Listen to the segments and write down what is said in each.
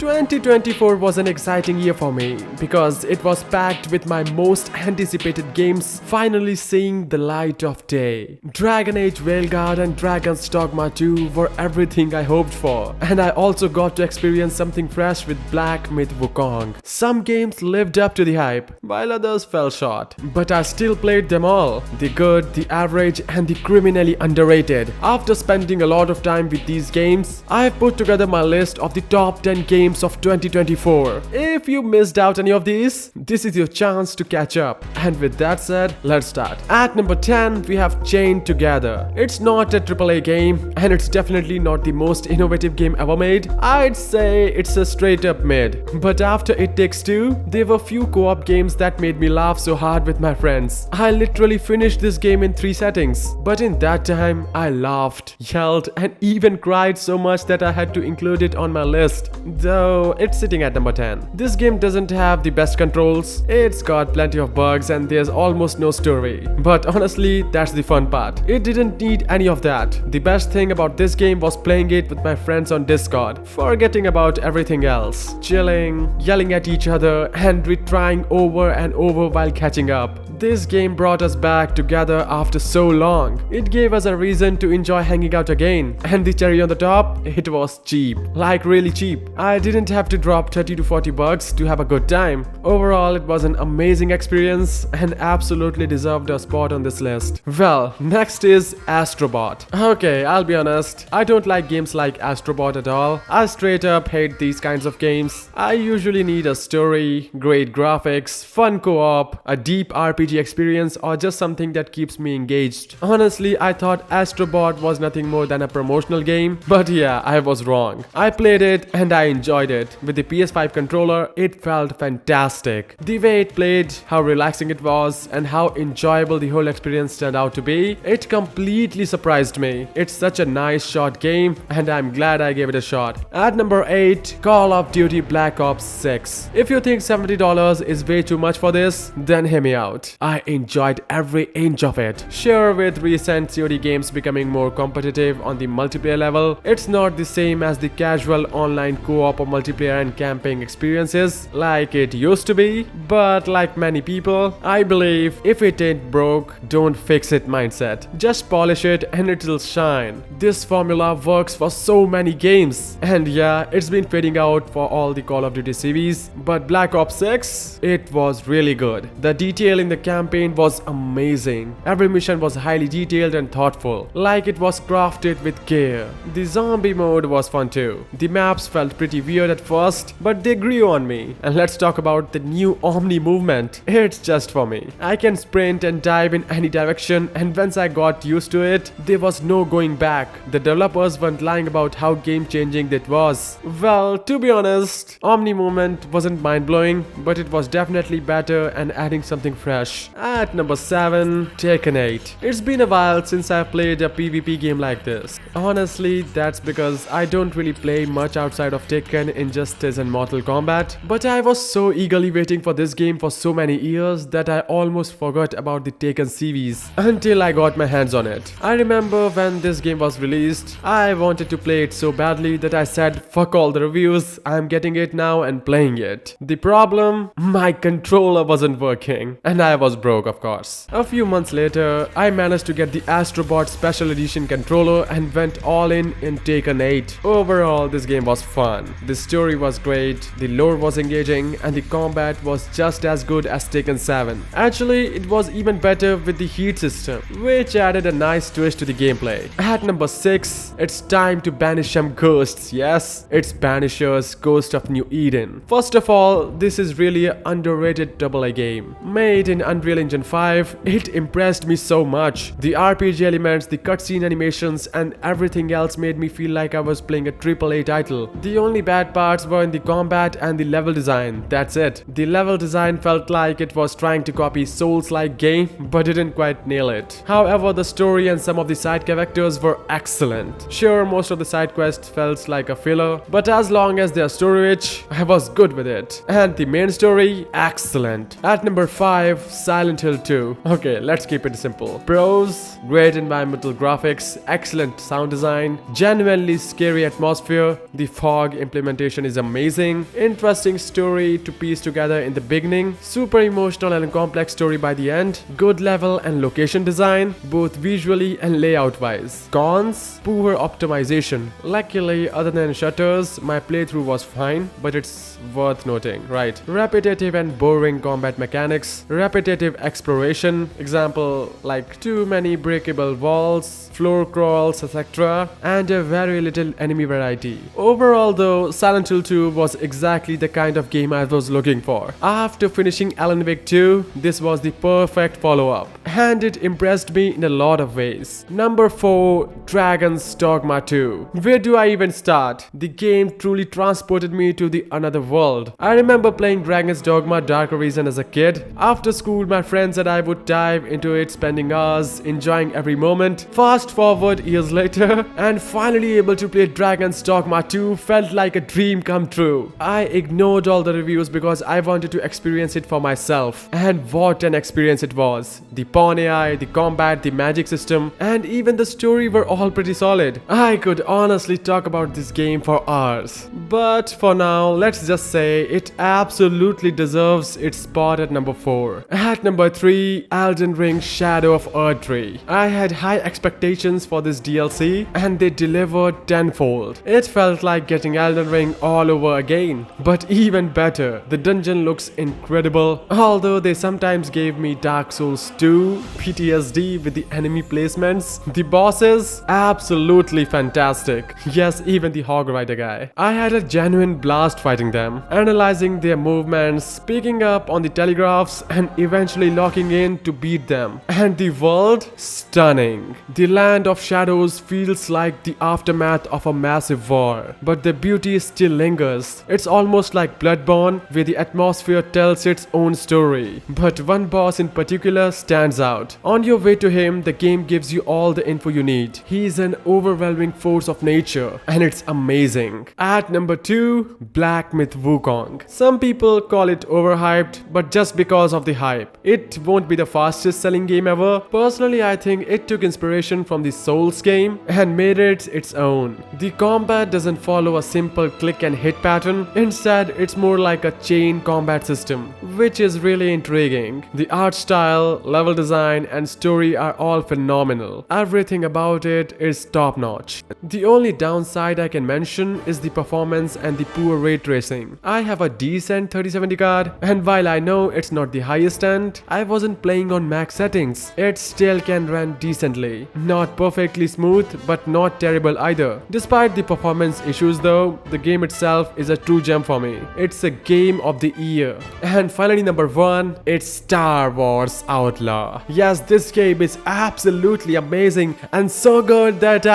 2024 was an exciting year for me because it was packed with my most anticipated games finally seeing the light of day. Dragon Age Veilguard and Dragon's Dogma 2 were everything I hoped for, and I also got to experience something fresh with Black Myth Wukong. Some games lived up to the hype, while others fell short, but I still played them all. The good, the average, and the criminally underrated. After spending a lot of time with these games, I have put together my list of the top 10 games of 2024. If you missed out any of these, this is your chance to catch up. And with that said, let's start. At number 10, we have Chained Together. It's not a AAA game, and it's definitely not the most innovative game ever made. I'd say it's a straight up mid. But after It Takes Two, there were few co-op games that made me laugh so hard with my friends. I literally finished this game in 3 settings. But in that time, I laughed, yelled, and even cried so much that I had to include it on my list. Though it's sitting at number 10. This game doesn't have the best controls, it's got plenty of bugs, and there's almost no story. But honestly, that's the fun part. It didn't need any of that. The best thing about this game was playing it with my friends on Discord, forgetting about everything else. Chilling, yelling at each other, and retrying over and over while catching up. This game brought us back together after so long. It gave us a reason to enjoy hanging out again. And the cherry on the top, it was cheap. Like really cheap. I didn't have to drop 30 to 40 bucks to have a good time. Overall, it was an amazing experience and absolutely deserved a spot on this list. Well, next is Astro Bot. Okay, I'll be honest, I don't like games like Astro Bot at all. I straight up hate these kinds of games. I usually need a story, great graphics, fun co-op, a deep RPG experience, or just something that keeps me engaged. Honestly, I thought Astro Bot was nothing more than a promotional game, but yeah, I was wrong. I played it and I enjoyed it. With the PS5 controller, it felt fantastic. The way it played, how relaxing it was, and how enjoyable the whole experience turned out to be, it completely surprised me. It's such a nice short game, and I'm glad I gave it a shot. At number 8, Call of Duty Black Ops 6. If you think $70 is way too much for this, then hear me out. I enjoyed every inch of it. Sure, with recent COD games becoming more competitive on the multiplayer level, it's not the same as the casual online co-op or multiplayer and camping experiences like it used to be, but like many people, I believe if it ain't broke, don't fix it mindset. Just polish it and it'll shine. This formula works for so many games, and yeah, it's been fading out for all the Call of Duty series, but Black Ops 6, it was really good. The detail in the campaign was amazing. Every mission was highly detailed and thoughtful, like it was crafted with care. The zombie mode was fun too. The maps felt pretty weird at first, but they grew on me. And let's talk about the new Omni movement. It's just for me. I can sprint and dive in any direction, and once I got used to it, there was no going back. The developers weren't lying about how game-changing that was. Well, to be honest, Omni movement wasn't mind-blowing, but it was definitely better and adding something fresh. At number 7, Tekken 8. It's been a while since I've played a PvP game like this. Honestly, that's because I don't really play much outside of Tekken, Injustice and Mortal Kombat, but I was so eagerly waiting for this game for so many years that I almost forgot about the Tekken series until I got my hands on it. I remember when this game was released, I wanted to play it so badly that I said fuck all the reviews, I'm getting it now and playing it. The problem? My controller wasn't working, and I was broke, of course. A few months later, I managed to get the Astro Bot Special Edition controller and went all in Tekken 8. Overall, this game was fun. The story was great, the lore was engaging, and the combat was just as good as Tekken 7. Actually, it was even better with the heat system, which added a nice twist to the gameplay. At number 6, it's time to banish some ghosts. Yes, it's Banishers, Ghost of New Eden. First of all, this is really an underrated AA game. Made in Unreal Engine 5, it impressed me so much. The RPG elements, the cutscene animations, and everything else made me feel like I was playing a AAA title. The only bad parts were in the combat and the level design. That's it. The level design felt like it was trying to copy Souls-like game, but didn't quite nail it. However, the story and some of the side characters were excellent. Sure, most of the side quests felt like a filler, but as long as they are story-rich, I was good with it. And the main story, excellent. At number 5, Silent Hill 2. Okay, let's keep it simple. Pros, great environmental graphics, excellent sound design, genuinely scary atmosphere, the fog implementation implementation is amazing, interesting story to piece together in the beginning, super emotional and complex story by the end, good level and location design, both visually and layout wise. Cons: poor optimization. Luckily, other than shutters, my playthrough was fine, but it's worth noting, right? Repetitive and boring combat mechanics, repetitive exploration, example like too many breakable walls, floor crawls, etc., and a very little enemy variety. Overall though, Silent Hill 2 was exactly the kind of game I was looking for. After finishing Alan Wake 2, this was the perfect follow-up, and it impressed me in a lot of ways. Number 4, Dragon's Dogma 2. Where do I even start? The game truly transported me to the another world. I remember playing Dragon's Dogma Dark Arisen as a kid. After school, my friends and I would dive into it, spending hours, enjoying every moment. Fast forward years later, and finally able to play Dragon's Dogma 2 felt like a dream come true. I ignored all the reviews because I wanted to experience it for myself. And what an experience it was. The pawn AI, the combat, the magic system, and even the story were all pretty solid. I could honestly talk about this game for hours. But for now, let's just say it absolutely deserves its spot at number 4. At number 3, Elden Ring Shadow of Erdtree. I had high expectations for this DLC, and they delivered tenfold. It felt like getting Elden Ring all over again. But even better, the dungeon looks incredible, although they sometimes gave me Dark Souls 2 PTSD with the enemy placements. The bosses, absolutely fantastic. Yes, even the Hog Rider guy. I had a genuine blast fighting them, analyzing their movements, picking up on the telegraphs, and eventually locking in to beat them. And the world? Stunning. The Land of Shadows feels like the aftermath of a massive war, but the beauty still lingers. It's almost like Bloodborne, where the atmosphere tells its own story. But one boss in particular stands out. On your way to him, the game gives you all the info you need. He's an overwhelming force of nature, and it's amazing. At number 2, Black Myth Wukong. Some people call it overhyped, but just because of the hype. It won't be the fastest selling game ever. Personally, I think it took inspiration from the Souls game and made it its own. The combat doesn't follow a simple click and hit pattern. Instead, it's more like a chain combat system, which is really intriguing. The art style, level design, and story are all phenomenal. Everything about it is top notch. The only downside I can mention is the performance and the poor ray tracing. I have a decent 3070 card, and while I know it's not the highest end, I wasn't playing on max settings. It still can run decently. Not perfectly smooth, but not terrible either. Despite the performance issues though, the game itself is a true gem for me. It's a game of the year. And finally, number 1, it's Star Wars Outlaw. Yes, this game is absolutely amazing and so good that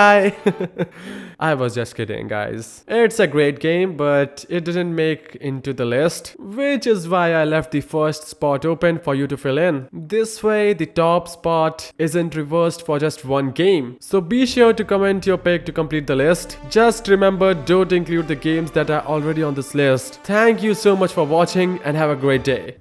I was just kidding, guys. It's a great game, but it didn't make into the list, which is why I left the first spot open for you to fill in. This way, the top spot isn't reversed for just one game. So be sure to comment your pick to complete the list. Just remember, don't include the games that are already on this list. Thank you so much for watching and have a great day.